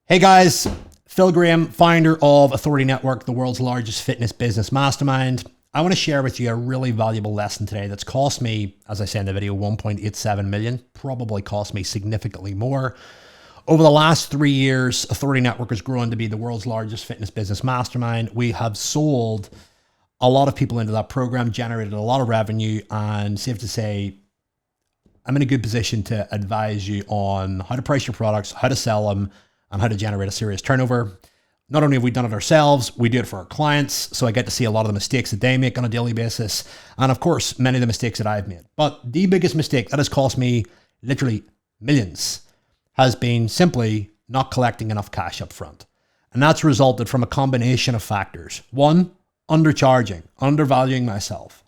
Hey guys, Phil Graham, founder of Authority Network, the world's largest fitness business mastermind. I want to share with you a really valuable lesson today that's cost me, as I say in the video, 1.87 million, probably cost me significantly more. Over the last 3 years, Authority Network has grown to be the world's largest fitness business mastermind. We have sold a lot of people into that program, generated a lot of revenue, and safe to say, I'm in a good position to advise you on how to price your products, how to sell them, and how to generate a serious turnover. Not only have we done it ourselves, we do it for our clients. So I get to see a lot of the mistakes that they make on a daily basis. And of course, many of the mistakes that I've made. But the biggest mistake that has cost me literally millions has been simply not collecting enough cash up front. And that's resulted from a combination of factors. One, undercharging, undervaluing myself.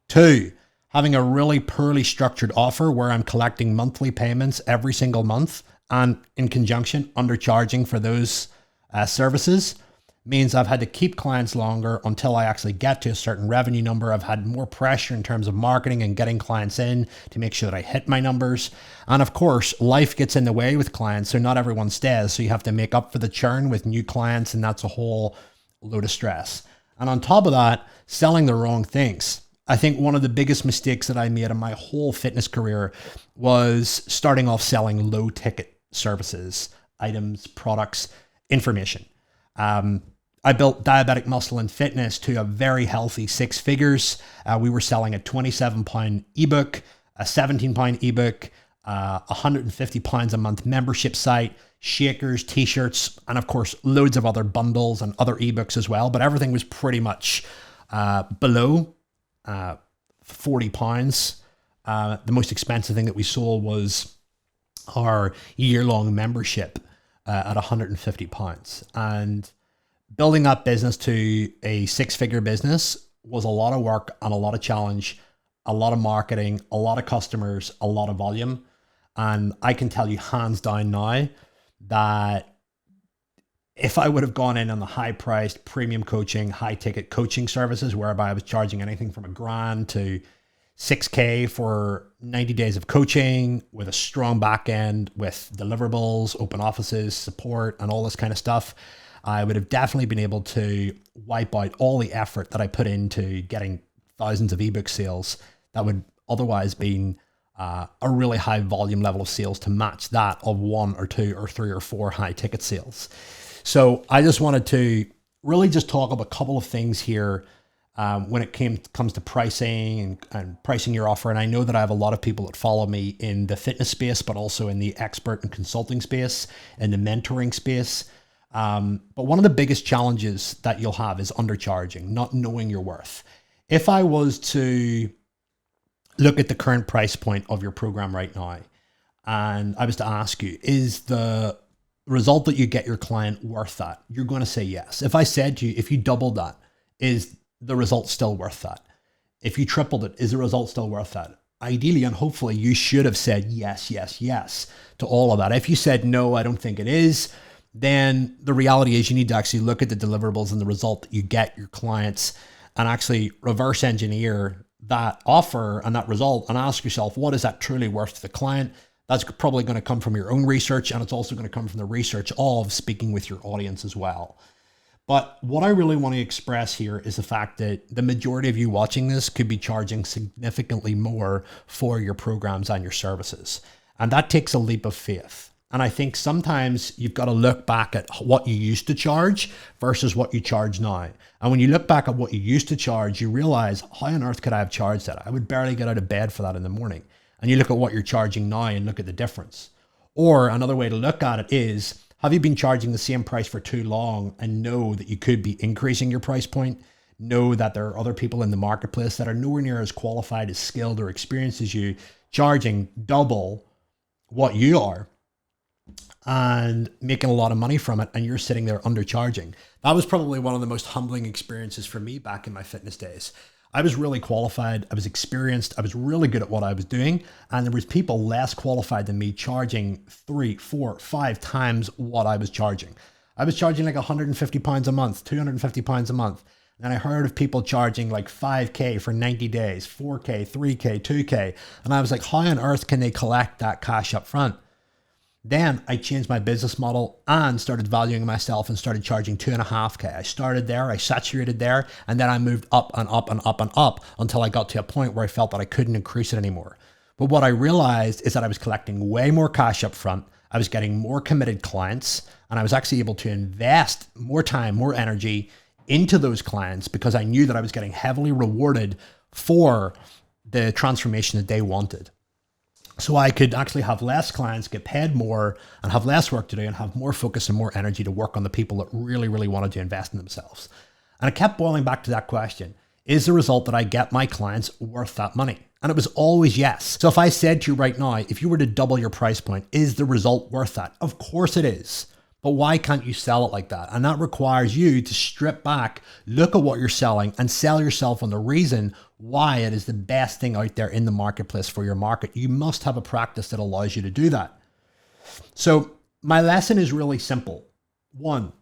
Two, having a really poorly structured offer where I'm collecting monthly payments every single month, and in conjunction, undercharging for those services means I've had to keep clients longer until I actually get to a certain revenue number. I've had more pressure in terms of marketing and getting clients in to make sure that I hit my numbers. And of course, life gets in the way with clients, so not everyone stays. So you have to make up for the churn with new clients, and that's a whole load of stress. And on top of that, selling the wrong things. I think one of the biggest mistakes that I made in my whole fitness career was starting off selling low ticket services, items, products, information. I built Diabetic Muscle and Fitness to a very healthy 6 figures. We were selling a £27 ebook, a £17 ebook, £150 a month membership site, shakers, t-shirts, and of course, loads of other bundles and other ebooks as well. But everything was pretty much below £40. The most expensive thing that we sold was our year-long membership at £150. And building that business to a 6-figure business was a lot of work and a lot of challenge, a lot of marketing, a lot of customers, a lot of volume. And I can tell you hands down now that if I would have gone in on the high-priced premium coaching, high-ticket coaching services, whereby I was charging anything from $1,000 to $6K for 90 days of coaching with a strong back end, with deliverables, open offices, support, and all this kind of stuff, I would have definitely been able to wipe out all the effort that I put into getting thousands of ebook sales that would otherwise been a really high volume level of sales to match that of 1 or 2 or 3 or 4 high ticket sales. So I just wanted to really just talk about a couple of things here when it comes to pricing and pricing your offer. And I know that I have a lot of people that follow me in the fitness space, but also in the expert and consulting space and the mentoring space. But one of the biggest challenges that you'll have is undercharging, not knowing your worth. If I was to look at the current price point of your program right now, and I was to ask you, is the result that you get your client worth that? You're going to say yes. If I said to you, if you doubled that, is the result still worth that? If you tripled it, is the result still worth that? Ideally and hopefully you should have said yes, yes, yes to all of that. If you said no, I don't think it is, then the reality is you need to actually look at the deliverables and the result that you get your clients and actually reverse engineer that offer and that result and ask yourself, what is that truly worth to the client? That's probably going to come from your own research, and it's also going to come from the research of speaking with your audience as well. But what I really want to express here is the fact that the majority of you watching this could be charging significantly more for your programs and your services. And that takes a leap of faith. And I think sometimes you've got to look back at what you used to charge versus what you charge now. And when you look back at what you used to charge, you realize, how on earth could I have charged that? I would barely get out of bed for that in the morning. And you look at what you're charging now and look at the difference. Or another way to look at it is, have you been charging the same price for too long and know that you could be increasing your price point? Know that there are other people in the marketplace that are nowhere near as qualified, as skilled or experienced as you, charging double what you are and making a lot of money from it, and you're sitting there undercharging. That was probably one of the most humbling experiences for me back in my fitness days. I was really qualified, I was experienced, I was really good at what I was doing, and there was people less qualified than me charging 3, 4, 5 times what I was charging. I was charging like £150 a month, £250 a month. And I heard of people charging like 5K for 90 days, 4K, 3K, 2K. And I was like, how on earth can they collect that cash up front? Then I changed my business model and started valuing myself and started charging 2.5K. I started there, I saturated there, and then I moved up and up and up and up until I got to a point where I felt that I couldn't increase it anymore. But what I realized is that I was collecting way more cash up front. I was getting more committed clients, and I was actually able to invest more time, more energy into those clients because I knew that I was getting heavily rewarded for the transformation that they wanted. So I could actually have less clients, get paid more, and have less work to do and have more focus and more energy to work on the people that really, really wanted to invest in themselves. And I kept boiling back to that question. Is the result that I get my clients worth that money? And it was always yes. So if I said to you right now, if you were to double your price point, is the result worth that? Of course it is. But why can't you sell it like that? And that requires you to strip back, look at what you're selling, and sell yourself on the reason why it is the best thing out there in the marketplace for your market. You must have a practice that allows you to do that. So my lesson is really simple. One,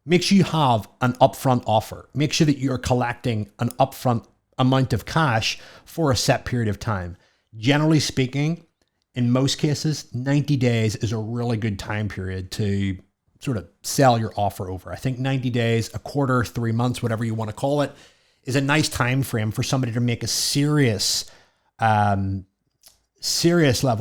make sure you have an upfront offer. Make sure that you're collecting an upfront amount of cash for a set period of time. Generally speaking, in most cases, 90 days is a really good time period to sort of sell your offer over. I think 90 days, a quarter, 3 months, whatever you want to call it, is a nice time frame for somebody to make a serious level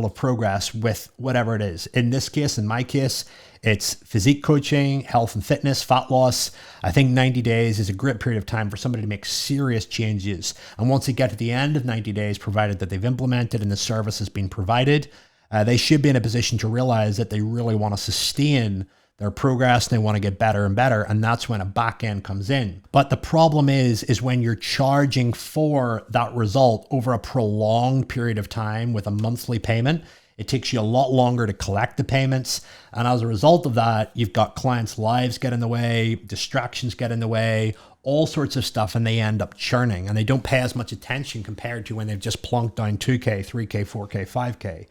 of progress with whatever it is. In this case, in my case, it's physique coaching, health and fitness, fat loss. I think 90 days is a great period of time for somebody to make serious changes. And once they get to the end of 90 days, provided that they've implemented and the service has been provided, they should be in a position to realize that they really want to sustain their progress and they want to get better and better. And that's when a back end comes in. But the problem is when you're charging for that result over a prolonged period of time with a monthly payment, it takes you a lot longer to collect the payments. And as a result of that, you've got clients' lives get in the way, distractions get in the way, all sorts of stuff, and they end up churning and they don't pay as much attention compared to when they've just plunked down 2K, 3K, 4K,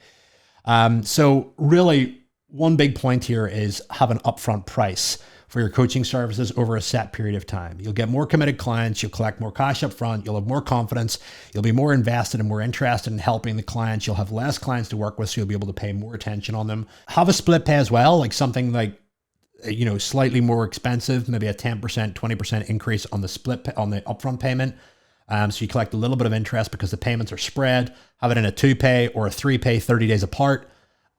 5K. So really, one big point here is have an upfront price for your coaching services over a set period of time. You'll get more committed clients, you'll collect more cash up front, you'll have more confidence, you'll be more invested and more interested in helping the clients, you'll have less clients to work with, so you'll be able to pay more attention on them. Have a split pay as well, like something like, slightly more expensive, maybe a 10%, 20% increase on the on the upfront payment. So you collect a little bit of interest because the payments are spread. Have it in a 2-pay or a 3-pay 30 days apart.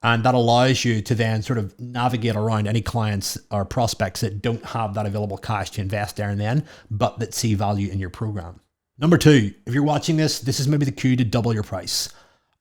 And that allows you to then sort of navigate around any clients or prospects that don't have that available cash to invest there and then, but that see value in your program. Number 2, if you're watching this, this is maybe the cue to double your price.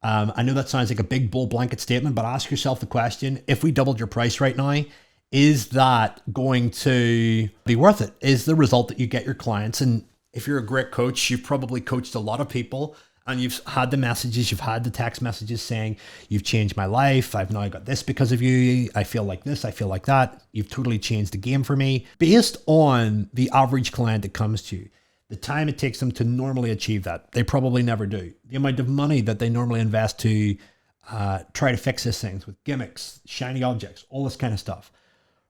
I know that sounds like a big bull blanket statement, but ask yourself the question, if we doubled your price right now, is that going to be worth it? Is the result that you get your clients? And if you're a great coach, you've probably coached a lot of people and you've had the messages, you've had the text messages saying, you've changed my life. I've now got this because of you. I feel like this, I feel like that. You've totally changed the game for me. Based on the average client that comes to you, the time it takes them to normally achieve that, they probably never do. The amount of money that they normally invest to try to fix these things with gimmicks, shiny objects, all this kind of stuff.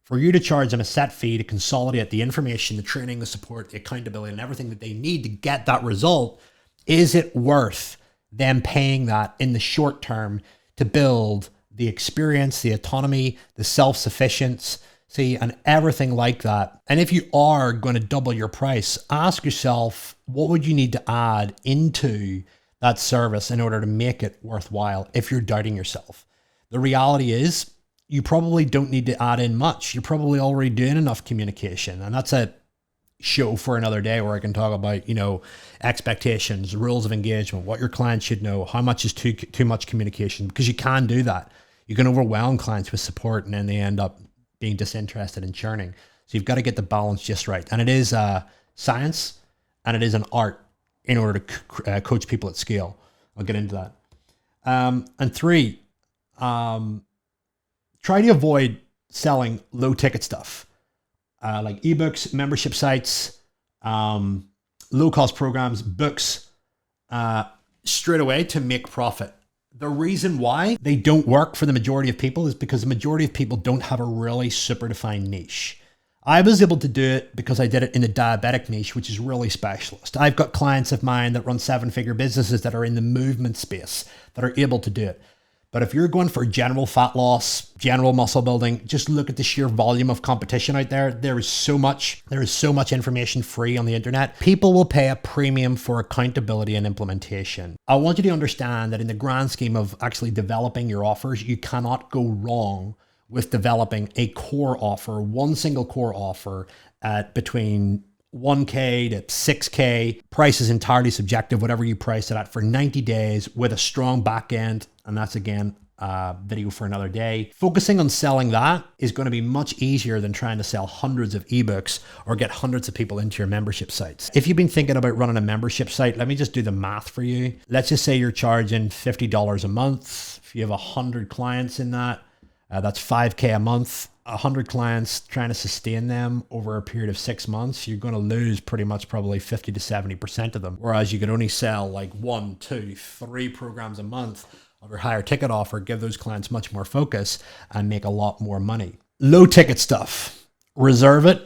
For you to charge them a set fee to consolidate the information, the training, the support, the accountability, and everything that they need to get that result, is it worth them paying that in the short term to build the experience, the autonomy, the self-sufficiency, and everything like that? And if you are going to double your price, ask yourself, what would you need to add into that service in order to make it worthwhile if you're doubting yourself? The reality is you probably don't need to add in much. You're probably already doing enough communication. And that's a show for another day where I can talk about, expectations, rules of engagement, what your clients should know, how much is too much communication, because you can do that. You can overwhelm clients with support and then they end up being disinterested and churning. So you've got to get the balance just right. And it is a science and it is an art in order to coach people at scale. I'll get into that. And 3, try to avoid selling low ticket stuff like ebooks, membership sites, low cost programs, books, straight away to make profit. The reason why they don't work for the majority of people is because the majority of people don't have a really super defined niche. I was able to do it because I did it in the diabetic niche, which is really specialist. I've got clients of mine that run 7-figure businesses that are in the movement space that are able to do it. But if you're going for general fat loss, general muscle building, just look at the sheer volume of competition out there. There is so much information free on the internet. People will pay a premium for accountability and implementation. I want you to understand that in the grand scheme of actually developing your offers, you cannot go wrong with developing a core offer, one single core offer at between 1K to 6K. Price is entirely subjective, whatever you price it at, for 90 days with a strong back end. And that's, again, a video for another day. Focusing on selling that is going to be much easier than trying to sell hundreds of ebooks or get hundreds of people into your membership sites. If you've been thinking about running a membership site, let me just do the math for you. Let's just say you're charging $50 a month. If you have 100 clients in that, that's 5K a month. 100 clients, trying to sustain them over a period of 6 months, you're going to lose pretty much probably 50 to 70% of them. Whereas you could only sell like 1, 2, 3 programs a month of your higher ticket offer, give those clients much more focus and make a lot more money. Low ticket stuff, reserve it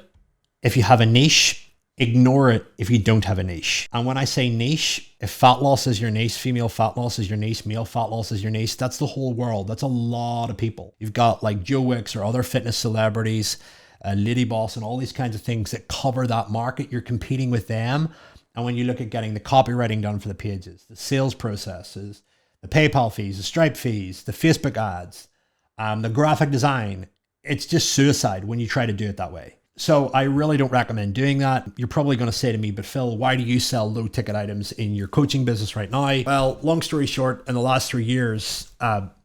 if you have a niche. Ignore it if you don't have a niche. And when I say niche, if fat loss is your niche, female fat loss is your niche, male fat loss is your niche, that's the whole world. That's a lot of people. You've got like Joe Wicks or other fitness celebrities, Lady Boss, and all these kinds of things that cover that market. You're competing with them. And when you look at getting the copywriting done for the pages, the sales processes, the PayPal fees, the Stripe fees, the Facebook ads, the graphic design, it's just suicide when you try to do it that way. So I really don't recommend doing that. You're probably going to say to me, but Phil, why do you sell low ticket items in your coaching business right now? Well, long story short, in the last 3 years,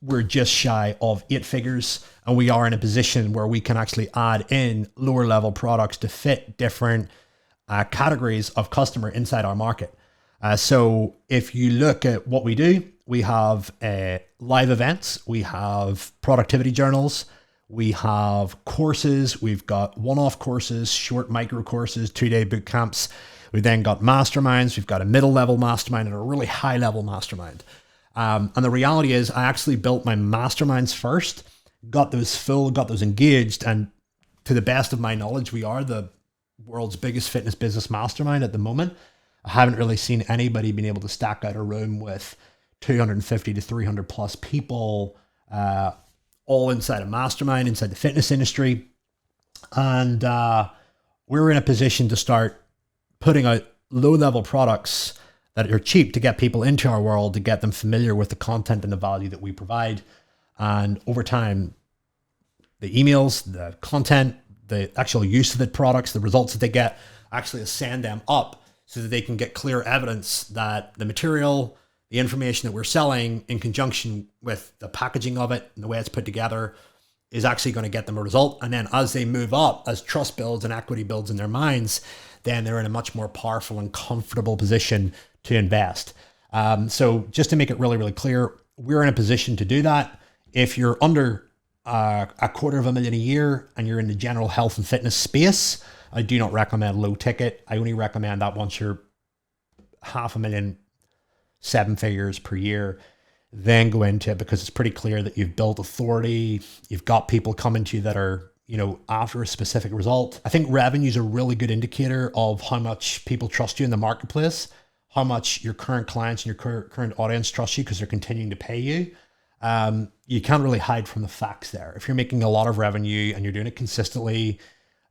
we're just shy of 8 figures, and we are in a position where we can actually add in lower level products to fit different categories of customer inside our market. So if you look at what we do, we have live events, we have productivity journals, we have courses, we've got one-off courses, short micro courses, 2-day boot camps. We've then got masterminds, we've got a middle level mastermind and a really high level mastermind. And the reality is I actually built my masterminds first, got those full, got those engaged. And to the best of my knowledge, we are the world's biggest fitness business mastermind at the moment. I haven't really seen anybody being able to stack out a room with 250 to 300 plus people, all inside a mastermind, inside the fitness industry. And we're in a position to start putting out low-level products that are cheap to get people into our world, to get them familiar with the content and the value that we provide. And over time, the emails, the content, the actual use of the products, the results that they get, actually ascend them up so that they can get clear evidence that the material, the information that we're selling in conjunction with the packaging of it and the way it's put together is actually going to get them a result. And then as they move up, as trust builds and equity builds in their minds, then they're in a much more powerful and comfortable position to invest. So just to make it really, really clear, we're in a position to do that. If you're under $250,000 a year and you're in the general health and fitness space, I do not recommend low ticket. I only recommend that once you're $500,000, 7 figures per year, then go into it, because it's pretty clear that you've built authority. You've got people coming to you that are, after a specific result. I think revenue is a really good indicator of how much people trust you in the marketplace, how much your current clients and your current audience trust you because they're continuing to pay you. You can't really hide from the facts there. If you're making a lot of revenue and you're doing it consistently,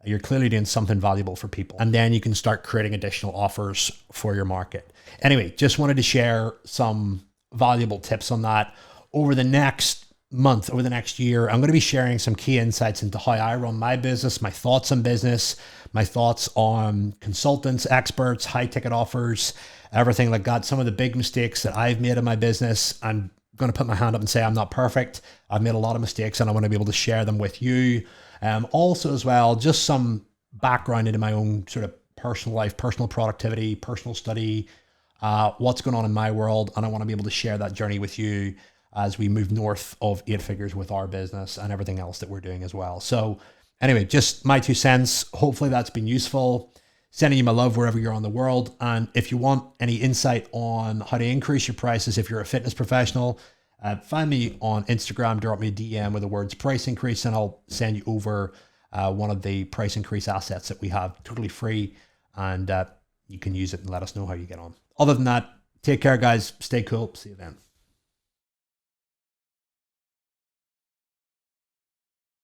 you're clearly doing something valuable for people. And then you can start creating additional offers for your market. Anyway, just wanted to share some valuable tips on that. Over the next month, over the next year, I'm going to be sharing some key insights into how I run my business, my thoughts on business, my thoughts on consultants, experts, high ticket offers, everything like that. Some of the big mistakes that I've made in my business. I'm going to put my hand up and say I'm not perfect. I've made a lot of mistakes and I want to be able to share them with you. Also as well, just some background into my own sort of personal life, personal productivity, personal study, what's going on in my world. And I want to be able to share that journey with you as we move north of 8 figures with our business and everything else that we're doing as well. So anyway, just my 2 cents. Hopefully that's been useful. Sending you my love wherever you're on the world. And if you want any insight on how to increase your prices, if you're a fitness professional, find me on Instagram, drop me a DM with the words price increase, and I'll send you over one of the price increase assets that we have totally free, and you can use it and let us know how you get on. Other than that, take care, guys. Stay cool. See you then.